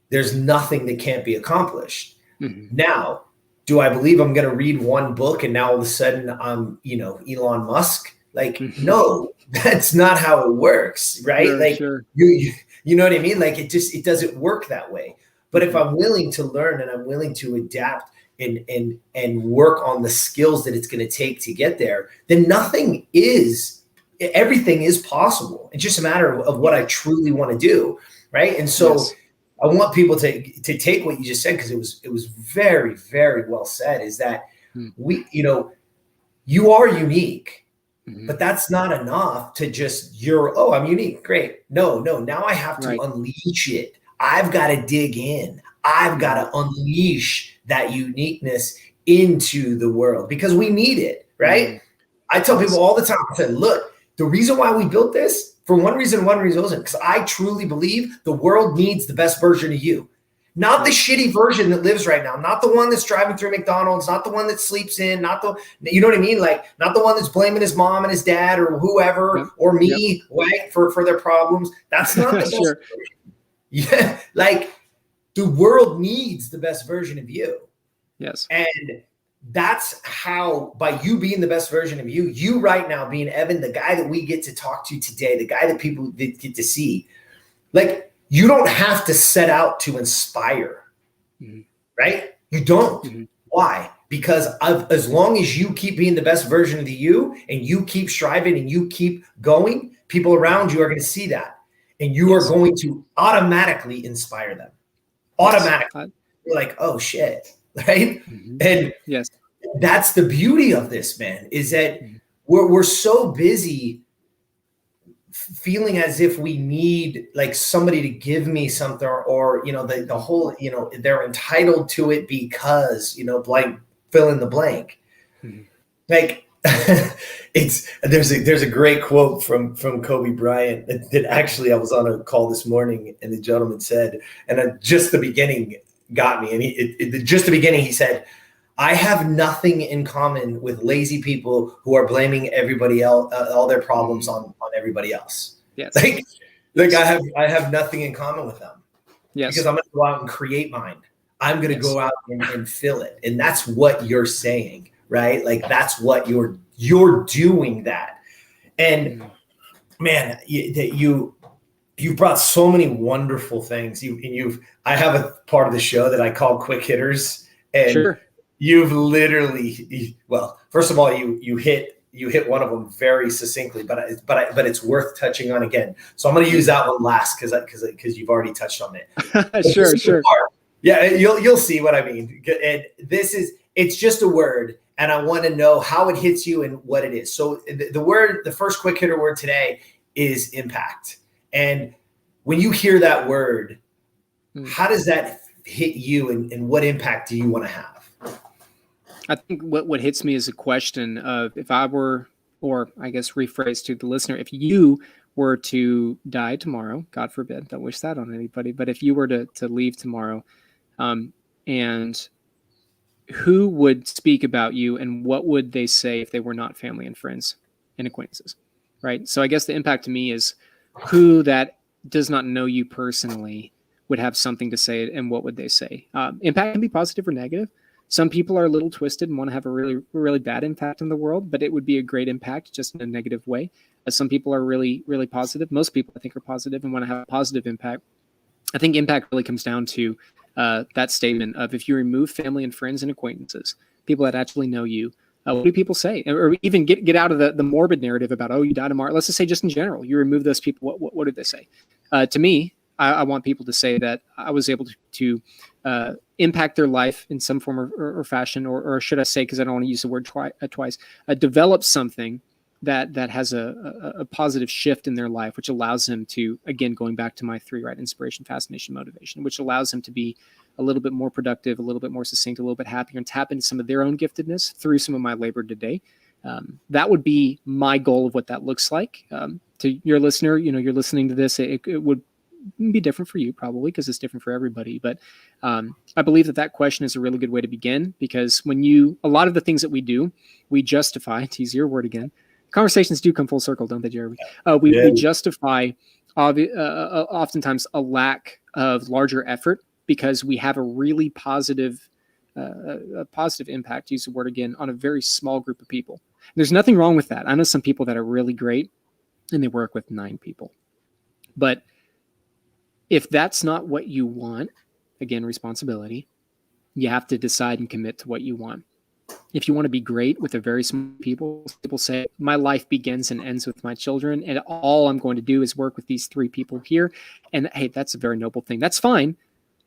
there's nothing that can't be accomplished. Mm-hmm. Now, do I believe I'm going to read one book and now all of a sudden I'm, Elon Musk? Like, mm-hmm. No, that's not how it works, right? Sure, like, sure. You know what I mean? Like, it doesn't work that way. But if I'm willing to learn and I'm willing to adapt and work on the skills that it's going to take to get there, then everything is possible. It's just a matter of what I truly want to do, right? And so yes. I want people to take what you just said, because it was very, very well said, is that you are unique. But that's not enough to just, I'm unique. Great. No. Now I have to unleash it. I've got to dig in. I've got to unleash that uniqueness into the world because we need it, right? Mm-hmm. I tell people all the time, I said, look, the reason why we built this, for one reason wasn't because I truly believe the world needs the best version of you. Not the shitty version that lives right now, not the one that's driving through McDonald's, not the one that sleeps in, you know what I mean? Like, not the one that's blaming his mom and his dad or whoever or me, right, for their problems. That's not the best version. Yeah, like, the world needs the best version of you. Yes. And that's how, by you being the best version of you right now being Evan, the guy that we get to talk to today, the guy that people get to see, like, you don't have to set out to inspire, right? You don't. Mm-hmm. Why? Because as long as you keep being the best version of you and you keep striving and you keep going, people around you are going to see that. And you are going to automatically inspire them. Automatically. You're like, oh, shit, right? Mm-hmm. And that's the beauty of this, man, is that we're so busy feeling as if we need like somebody to give me something or the whole, they're entitled to it because, blank, fill in the blank. Mm-hmm. Like there's a great quote from Kobe Bryant that actually I was on a call this morning and the gentleman said, and just the beginning got me. And just the beginning, he said, I have nothing in common with lazy people who are blaming everybody else, all their problems on everybody else. Yes. Like I have nothing in common with them. Yes. Because I'm going to go out and create mine. I'm going to go out and fill it. And that's what you're saying, right? Like, that's what you're doing that. And man, you brought so many wonderful things. I have a part of the show that I call Quick Hitters. And you've literally, well, first of all, you hit you hit one of them very succinctly, but it's worth touching on again. So I'm going to use that one last because you've already touched on it. Sure. Yeah, you'll see what I mean. And it's just a word, and I want to know how it hits you and what it is. So the first quick hitter word today is impact. And when you hear that word, how does that hit you, and what impact do you want to have? I think what hits me is a question of, if I were, or I guess rephrase to the listener, if you were to die tomorrow, God forbid, don't wish that on anybody, but if you were to leave tomorrow, and who would speak about you, and what would they say if they were not family and friends and acquaintances, right? So I guess the impact to me is who that does not know you personally would have something to say, and what would they say? Impact can be positive or negative. Some people are a little twisted and want to have a really, really bad impact in the world, but it would be a great impact, just in a negative way. Some people are really, really positive. Most people, I think, are positive and want to have a positive impact. I think impact really comes down to that statement of, if you remove family and friends and acquaintances, people that actually know you, what do people say? Or even get out of the morbid narrative about, oh, you die tomorrow. Let's just say, just in general, you remove those people. What did they say? To me, I want people to say that I was able to impact their life in some form or fashion, or should I say, because I don't want to use the word twice, develop something that has a positive shift in their life, which allows them to, again, going back to my 3, right? Inspiration, fascination, motivation, which allows them to be a little bit more productive, a little bit more succinct, a little bit happier, and tap into some of their own giftedness through some of my labor today. That would be my goal of what that looks like. To your listener, you're listening to this, it would be different for you probably, because it's different for everybody. But I believe that question is a really good way to begin, because a lot of the things that we do, we justify, to use your word again, conversations do come full circle, don't they, Jeremy? We justify oftentimes a lack of larger effort, because we have a really positive impact, to use the word again, on a very small group of people. There's nothing wrong with that. I know some people that are really great and they work with 9 people. But if that's not what you want, again, responsibility, you have to decide and commit to what you want. If you want to be great with a very small people say, my life begins and ends with my children, and all I'm going to do is work with these 3 people here. And hey, that's a very noble thing. That's fine.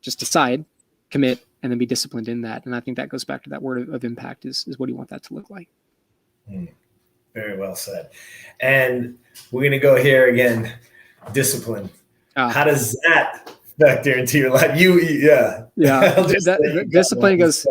Just decide, commit, and then be disciplined in that. And I think that goes back to that word of impact is what do you want that to look like? Very well said. And we're going to go here again, discipline. How does that factor into your life? Yeah. Discipline goes,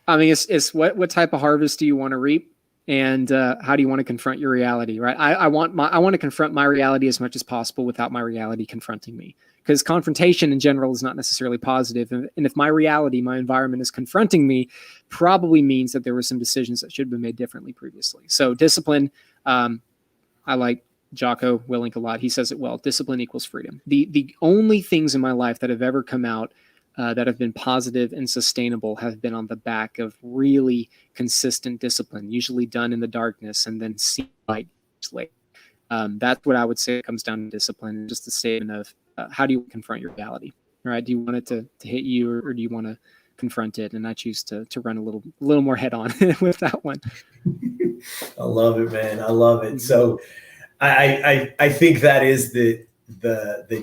I mean, it's what type of harvest do you want to reap? And how do you want to confront your reality, right? I want to confront my reality as much as possible without my reality confronting me, because confrontation in general is not necessarily positive. And if my reality, my environment is confronting me, probably means that there were some decisions that should have been made differently previously. So discipline, I like Jocko Willink a lot. He says it well. Discipline equals freedom. The only things in my life that have ever come out that have been positive and sustainable have been on the back of really consistent discipline, usually done in the darkness and then seen light later. That's what I would say comes down to discipline, just a statement of how do you confront your reality, right? Do you want it to hit you, or do you want to confront it? And I choose to run a little more head on with that one. I love it, man. I love it. So I think that is the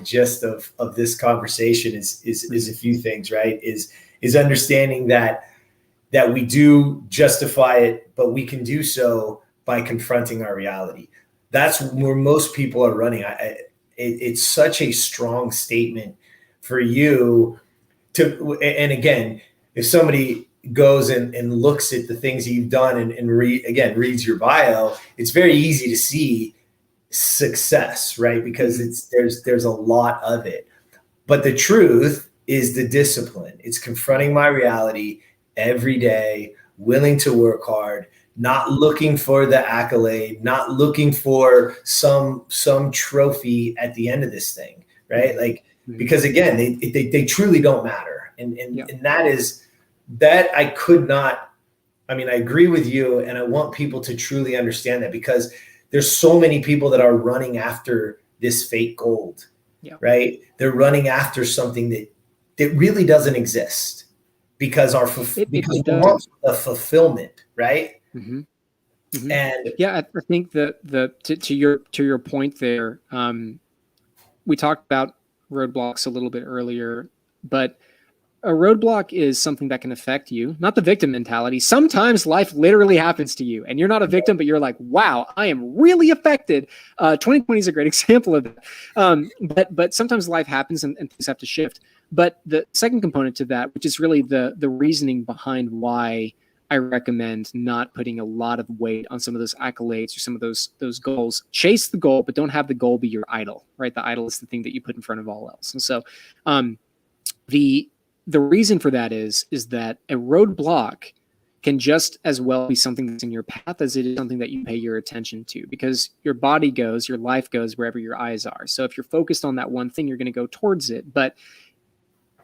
gist of this conversation is a few things, right? Is understanding that we do justify it, but we can do so by confronting our reality. That's where most people are running. It's such a strong statement for you to, and again, if somebody goes and looks at the things you've done and reads your bio, it's very easy to see success, right? Because there's a lot of it. But the truth is the discipline. It's confronting my reality every day, willing to work hard, not looking for the accolade, not looking for some trophy at the end of this thing, right? Like, because again, they truly don't matter. And that is that I could not, I mean, I agree with you, and I want people to truly understand that, because there's so many people that are running after this fake gold, right? They're running after something that really doesn't exist, because we want the fulfillment, right? Mm-hmm. Mhm. And Yeah, I think to your point there, we talked about roadblocks a little bit earlier, but a roadblock is something that can affect you, not the victim mentality. Sometimes life literally happens to you and you're not a victim, but you're like, wow, I am really affected. 2020 is a great example of that. But sometimes life happens and things have to shift. But the second component to that, which is really the reasoning behind why I recommend not putting a lot of weight on some of those accolades or some of those goals. Chase the goal, but don't have the goal be your idol, right? The idol is the thing that you put in front of all else. And so the reason for that is that a roadblock can just as well be something that's in your path as it is something that you pay your attention to, because your body goes, your life goes wherever your eyes are. So if you're focused on that one thing, you're going to go towards it. But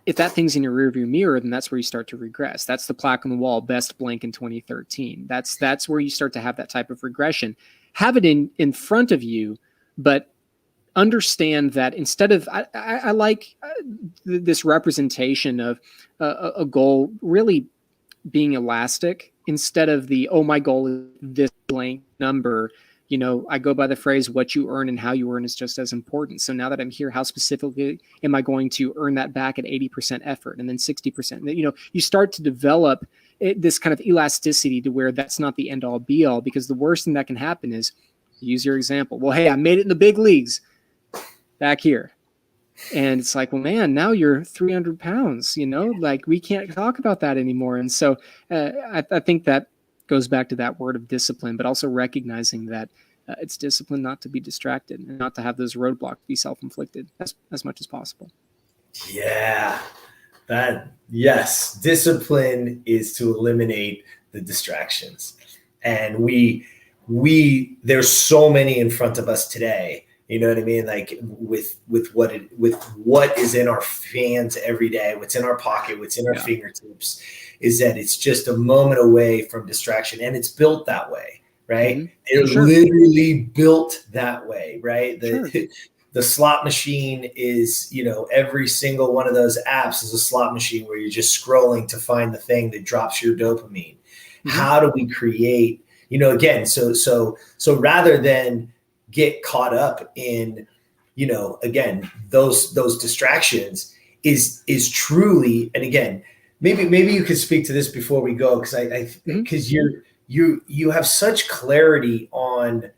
if that thing's in your rearview mirror, then that's where you start to regress. That's the plaque on the wall, best blank in 2013. That's where you start to have that type of regression. Have it in front of you, but understand that instead of, I like this representation of a goal really being elastic instead of my goal is this blank number. I go by the phrase, what you earn and how you earn is just as important. So now that I'm here, how specifically am I going to earn that back at 80% effort and then 60%? You start to develop this kind of elasticity to where that's not the end all be all, because the worst thing that can happen is, use your example. Well, hey, I made it in the big leagues back here. And it's like, well, man, now you're 300 pounds, like we can't talk about that anymore. And so I think that goes back to that word of discipline, but also recognizing that it's discipline not to be distracted and not to have those roadblocks be self-inflicted as much as possible. Yeah, yes, discipline is to eliminate the distractions. And there's so many in front of us today. You know what I mean? Like with what is in our hands every day, what's in our pocket, what's in our fingertips, is that it's just a moment away from distraction, and it's built that way, right? Mm-hmm. They're literally built that way, right? The slot machine is, every single one of those apps is a slot machine where you're just scrolling to find the thing that drops your dopamine. Mm-hmm. How do we create, again, so rather than get caught up in, again, those distractions is truly, and again, maybe you could speak to this before we go, because you have such clarity on,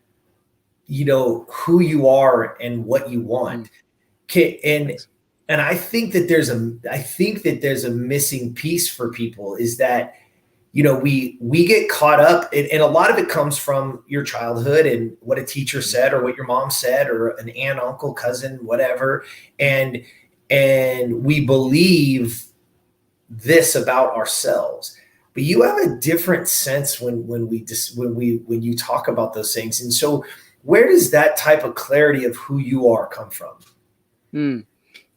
who you are and what you want. And I think that there's a missing piece for people, is that, we get caught up, and a lot of it comes from your childhood and what a teacher said or what your mom said or an aunt, uncle, cousin, whatever. And we believe this about ourselves, but you have a different sense when you talk about those things. And so where does that type of clarity of who you are come from?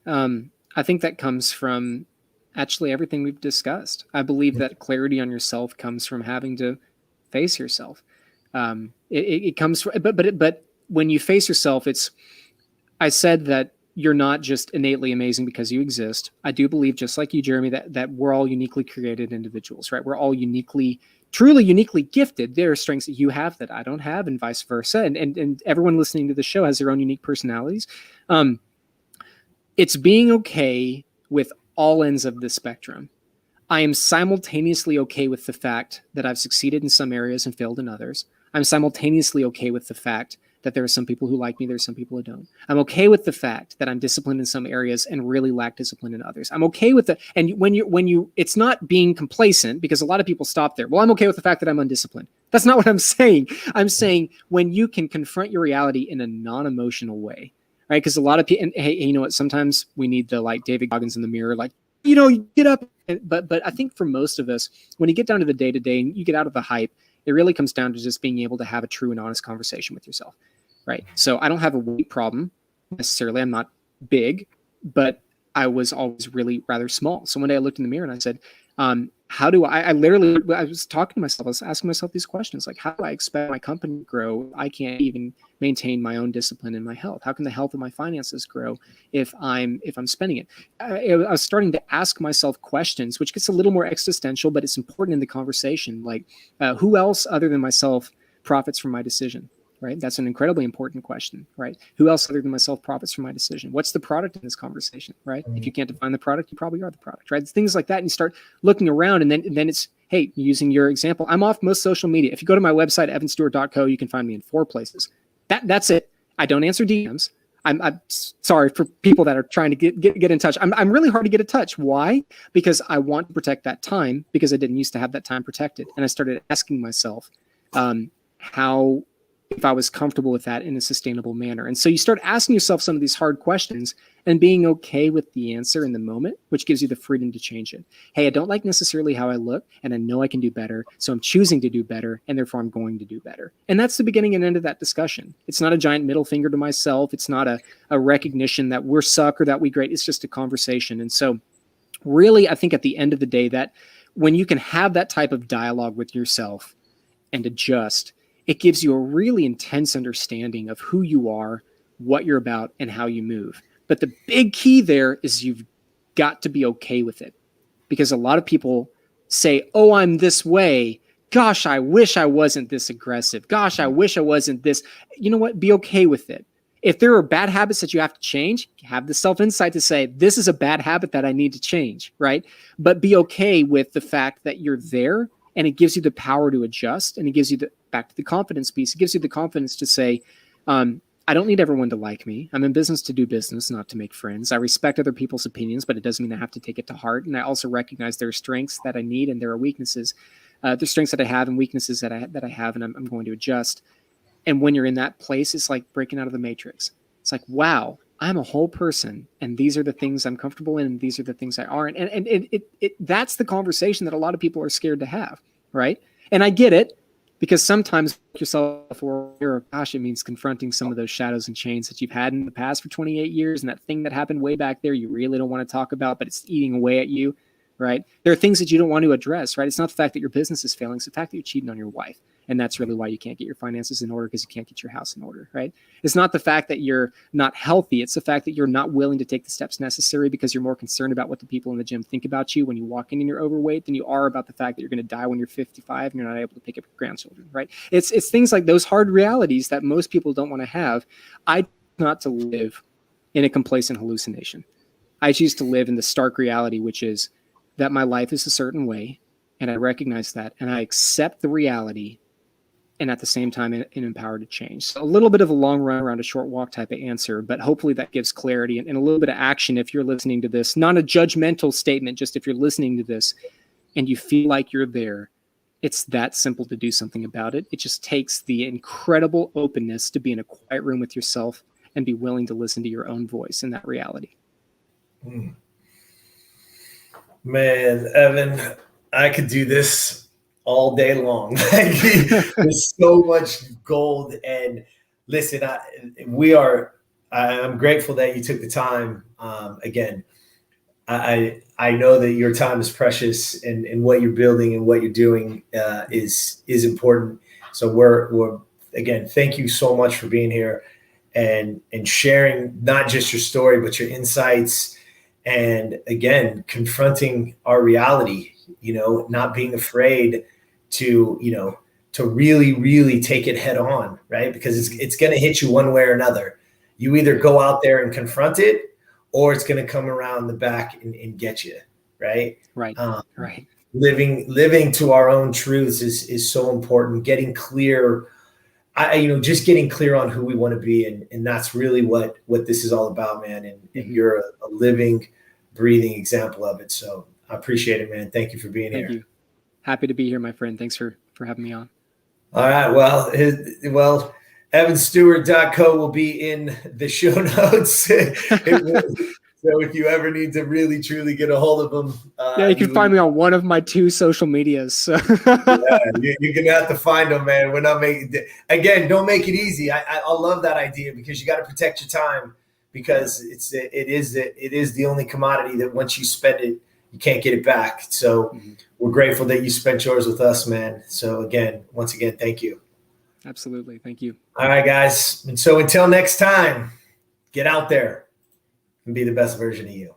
I think that comes from actually everything we've discussed. I believe that clarity on yourself comes from having to face yourself. It comes from, but when you face yourself, I said that you're not just innately amazing because you exist. I do believe, just like you, Jeremy, that we're all uniquely created individuals, right? We're all truly uniquely gifted. There are strengths that you have that I don't have, and vice versa. And everyone listening to the show has their own unique personalities. It's being okay with all ends of the spectrum. I am simultaneously okay with the fact that I've succeeded in some areas and failed in others. I'm simultaneously okay with the fact that there are some people who like me, there's some people who don't. I'm okay with the fact that I'm disciplined in some areas and really lack discipline in others. I'm okay with and when you, it's not being complacent, because a lot of people stop there. Well, I'm okay with the fact that I'm undisciplined. That's not what I'm saying. I'm saying when you can confront your reality in a non-emotional way, right? Because a lot of people, and hey, you know what? Sometimes we need the David Goggins in the mirror, you get up. But I think for most of us, when you get down to the day-to-day and you get out of the hype, it really comes down to just being able to have a true and honest conversation with yourself, right? So I don't have a weight problem necessarily. I'm not big, but I was always really rather small. So one day I looked in the mirror and I said, how do I was talking to myself, I was asking myself these questions, like, how do I expect my company to grow? I can't even maintain my own discipline in my health. How can the health of my finances grow if I'm spending it? I was starting to ask myself questions, which gets a little more existential, but it's important in the conversation. Like, who else other than myself profits from my decision? Right? That's an incredibly important question, right? Who else other than myself profits from my decision? What's the product in this conversation, right? If you can't define the product, you probably are the product, right? It's things like that. And you start looking around, and then it's, hey, using your example, I'm off most social media. If you go to my website, evanstewart.co, you can find me in 4 places. That's it. I don't answer DMs. I'm sorry for people that are trying to get in touch. I'm really hard to get in touch. Why? Because I want to protect that time, because I didn't used to have that time protected. And I started asking myself, how, if I was comfortable with that in a sustainable manner. And so you start asking yourself some of these hard questions and being okay with the answer in the moment, which gives you the freedom to change it. Hey, I don't like necessarily how I look, and I know I can do better. So I'm choosing to do better, and therefore I'm going to do better. And that's the beginning and end of that discussion. It's not a giant middle finger to myself. It's not a recognition that we're suck or that we great. It's just a conversation. And so really, I think at the end of the day, that when you can have that type of dialogue with yourself and adjust, it gives you a really intense understanding of who you are, what you're about, and how you move. But the big key there is you've got to be okay with it. Because a lot of people say, oh, I'm this way. Gosh, I wish I wasn't this aggressive. Gosh, I wish I wasn't this. You know what? Be okay with it. If there are bad habits that you have to change, have the self-insight to say, this is a bad habit that I need to change, right? But be okay with the fact that you're there, and it gives you the power to adjust, and it gives you back to the confidence piece. It gives you the confidence to say, I don't need everyone to like me. I'm in business to do business, not to make friends. I respect other people's opinions, but it doesn't mean I have to take it to heart. And I also recognize there are strengths that I need, and there are weaknesses. There's strengths that I have and weaknesses that I have, and I'm going to adjust. And when you're in that place, it's like breaking out of the matrix. It's like, wow, I'm a whole person, and these are the things I'm comfortable in, and these are the things I aren't. And that's the conversation that a lot of people are scared to have, right? And I get it, because sometimes yourself, or gosh, it means confronting some of those shadows and chains that you've had in the past for 28 years, and that thing that happened way back there you really don't want to talk about, but it's eating away at you, right? There are things that you don't want to address, right? It's not the fact that your business is failing, it's the fact that you're cheating on your wife. And that's really why you can't get your finances in order, because you can't get your house in order, right? It's not the fact that you're not healthy. It's the fact that you're not willing to take the steps necessary because you're more concerned about what the people in the gym think about you when you walk in and you're overweight than you are about the fact that you're going to die when you're 55 and you're not able to pick up your grandchildren, right? It's things like those hard realities that most people don't want to have. I choose not to live in a complacent hallucination. I choose to live in the stark reality, which is that my life is a certain way, and I recognize that, and I accept the reality, and at the same time, empowered to change. So a little bit of a long run around a short walk type of answer, but hopefully that gives clarity and a little bit of action if you're listening to this. Not a judgmental statement, just if you're listening to this and you feel like you're there, it's that simple to do something about it. It just takes the incredible openness to be in a quiet room with yourself and be willing to listen to your own voice in that reality. Man, Evan, I could do this all day long. There's so much gold. And listen, I'm grateful that you took the time. Again, I know that your time is precious, and what you're building and what you're doing is important. So we're again, thank you so much for being here and sharing not just your story, but your insights, and again, confronting our reality, not being afraid to really, really take it head on, right? Because it's going to hit you one way or another. You either go out there and confront it, or it's going to come around the back and get you, right? Right. Right. Living to our own truths is so important. Getting clear, just getting clear on who we want to be, and that's really what this is all about, man. And you're a living, breathing example of it. So I appreciate it, man. Thank you for being here. Thank you. Happy to be here, my friend. Thanks for having me on. All right. Well, evanstewart.co will be in the show notes. So if you ever need to really, truly get a hold of them. You can find me on one of my 2 social medias. So. You're going to have to find them, man. We're not again, don't make it easy. I love that idea, because you got to protect your time, because it is the only commodity that once you spend it, you can't get it back. So we're grateful that you spent yours with us, man. So once again, thank you. Absolutely. Thank you. All right, guys. And so until next time, get out there and be the best version of you.